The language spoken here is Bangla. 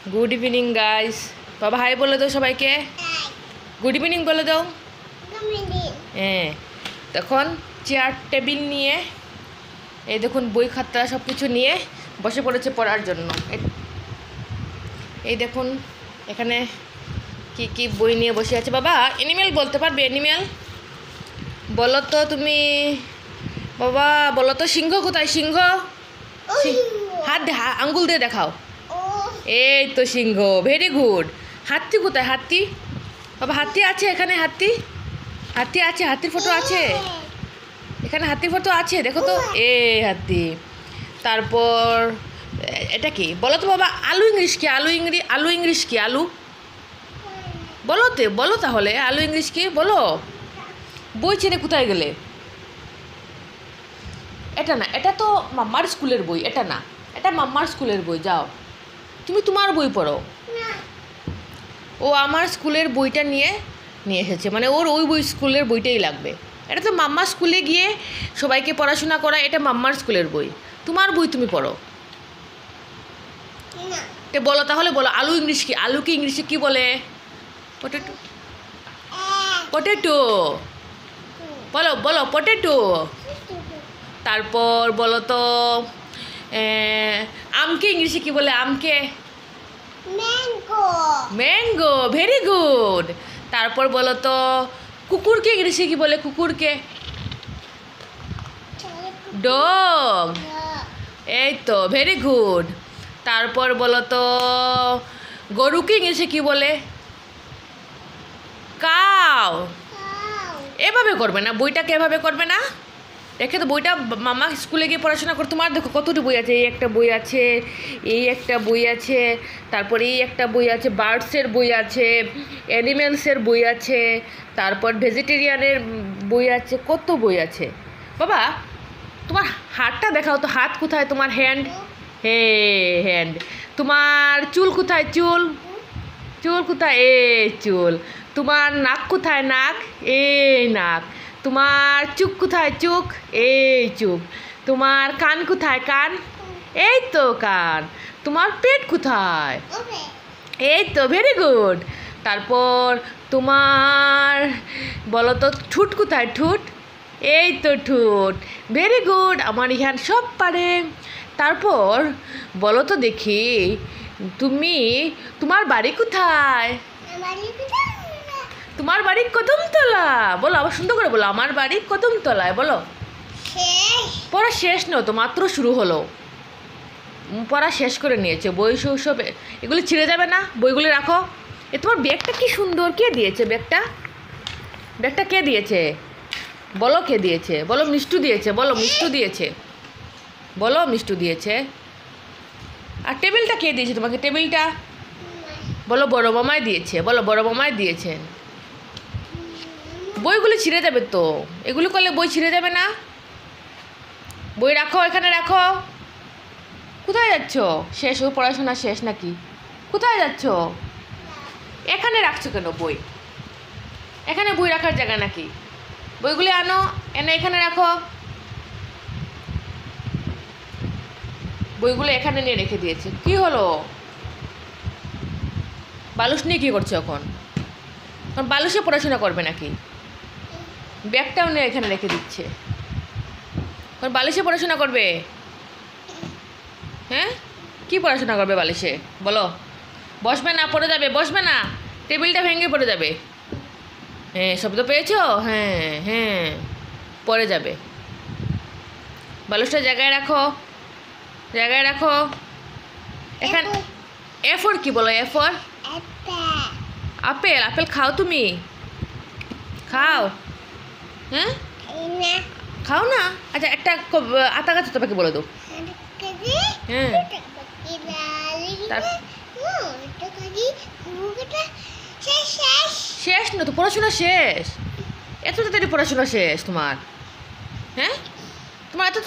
Good evening guys. বাবা হাই বলে দাও সবাইকে, গুড ইভিনিং বলে দাও। হ্যাঁ, তখন চেয়ার টেবিল নিয়ে এই দেখুন বই খাতা সব কিছু নিয়ে বসে পড়েছে পড়ার জন্য। এই দেখুন এখানে কি কি বই নিয়ে বসে আছে। বাবা এনিমেল বলতে পারবে? এনিমেল বলো তো তুমি। বাবা বলো তো সিংহ কোথায়? সিংহ হাত আঙ্গুল দিয়ে দেখাও। এই তো সিংহ, ভেরি গুড। হাতি কোথায়? হাতি বাবা হাতি আছে এখানে, হাতি হাতি আছে, হাতির ফটো আছে এখানে, হাতির ফটো আছে দেখো তো। হাতি। তারপর এটা কি বলো তো বাবা? আলু ইংলিশ কি? আলু ইংলিশ কি? আলু বলো তাহলে আলু ইংলিশ কি বলো। বই ছেড়ে কোথায় গেলে? এটা না, এটা তো মাম্মার স্কুলের বই। এটা না, এটা মাম্মার স্কুলের বই। যাও তুমি তোমার বই পড়ো। ও আমার স্কুলের বইটা নিয়ে এসেছে, মানে ওর ওই বই স্কুলের বইটাই লাগবে। এটা তো মাম্মা স্কুলে গিয়ে সবাইকে পড়াশোনা করা, এটা মাম্মার স্কুলের বই। তোমার বই তুমি পড়ো। তো বলো তাহলে, বলো আলু ইংলিশ কি? আলুকে ইংলিশে কি বলে? পটেটো। পটেটো বলো, বলো পটেটো। তারপর বলো তো আমকে ইংলিশে কি বলে? আমকে ম্যাঙ্গো, ভেরি গুড। তারপর বলো তো কুকুরকে ইংলিশে কি বলে? কুকুরকে ডগ। এই তো ভেরি গুড। তারপর বলো তো গরুকে ইংলিশে কি বলে? কাউ। এভাবে করবে না, বইটাকে এভাবে করবে না। দেখে তো বইটা মামা স্কুলে গিয়ে পড়াশোনা করে। তোমার দেখো কতটি বই আছে। এই একটা বই আছে, এই একটা বই আছে, তারপর এই একটা বই আছে, বার্ডসের বই আছে, অ্যানিমেলসের বই আছে, তারপর ভেজিটেরিয়ানের বই আছে, কত বই আছে। বাবা তোমার হাতটা দেখাও তো। হাত কোথায় তোমার? হ্যান্ড। হ্যান্ড। তোমার চুল কোথায়? চুল কোথায়? চুল। তোমার নাক কোথায়? নাক। নাক। তোমার চুক কোথায়? চুক। চুক। তোমার কান কোথায়? কান। এই তো কান। তোমার পেট কোথায়? এই তো ভেরি গুড। তারপর তোমার বলো তো ঠুট কোথায়? ঠুট। এই তো ঠুট, ভেরি গুড। আমার ইহান সব পারে। তারপর বলো তো দেখি তোমার বাড়ি কোথায়? তোমার বাড়ি কদমতলা। বলো আবার সুন্দর করে বলো, আমার বাড়ি কদমতলায়। বলো। পড়া শেষ নয় তো, মাত্র শুরু হলো। পড়া শেষ করে নিয়েছে। বই সব এগুলি ছিঁড়ে যাবে না, বইগুলি রাখো। তোমার ব্যাগটা কি সুন্দর। কে দিয়েছে ব্যাগটা কে দিয়েছে? বলো কে দিয়েছে? বলো মিষ্টু দিয়েছে। বলো মিষ্টু দিয়েছে। বলো মিষ্টু দিয়েছে। আর টেবিলটা কে দিয়েছে তোমাকে? টেবিলটা বলো বড় মামাই দিয়েছে। বলো বড় মামাই দিয়েছেন। বইগুলি ছিঁড়ে যাবে তো, এগুলো করলে বই ছিঁড়ে যাবে না। বই রাখো, এখানে রাখো। কোথায় যাচ্ছ? শেষ ও পড়াশোনা শেষ নাকি? কোথায় যাচ্ছ? এখানে রাখছো কেন বই? এখানে বই রাখার জায়গা নাকি? বইগুলি আনো, এনে এখানে রাখো। বইগুলো এখানে নিয়ে রেখে দিয়েছে। কি হলো? বালুস নিয়ে কী করছো এখন? বালুসে পড়াশোনা করবে নাকি? ব্যাগটাও নিয়ে এখানে রেখে দিচ্ছে। বালিশে পড়াশোনা করবে? হ্যাঁ, কি পড়াশোনা করবে বালিশে? বলো। বসবে না, পড়ে যাবে। বসবে না, টেবিলটা ভেঙে পড়ে যাবে। হ্যাঁ, শব্দ পেয়েছো? হ্যাঁ পড়ে যাবে। বালিশটা জায়গায় রাখো, জায়গায় রাখো। এখানে এ ফর কি? বলো এ ফর আপেল। আপেল খাও তুমি? খাও? হ্যাঁ খাও না। আচ্ছা একটা আতা গাছ তোমাকে বলে দাও। হ্যাঁ শেষ না তো পড়াশোনা শেষ। এত তাড়াতাড়ি পড়াশোনা শেষ তোমার? হ্যাঁ তোমার এত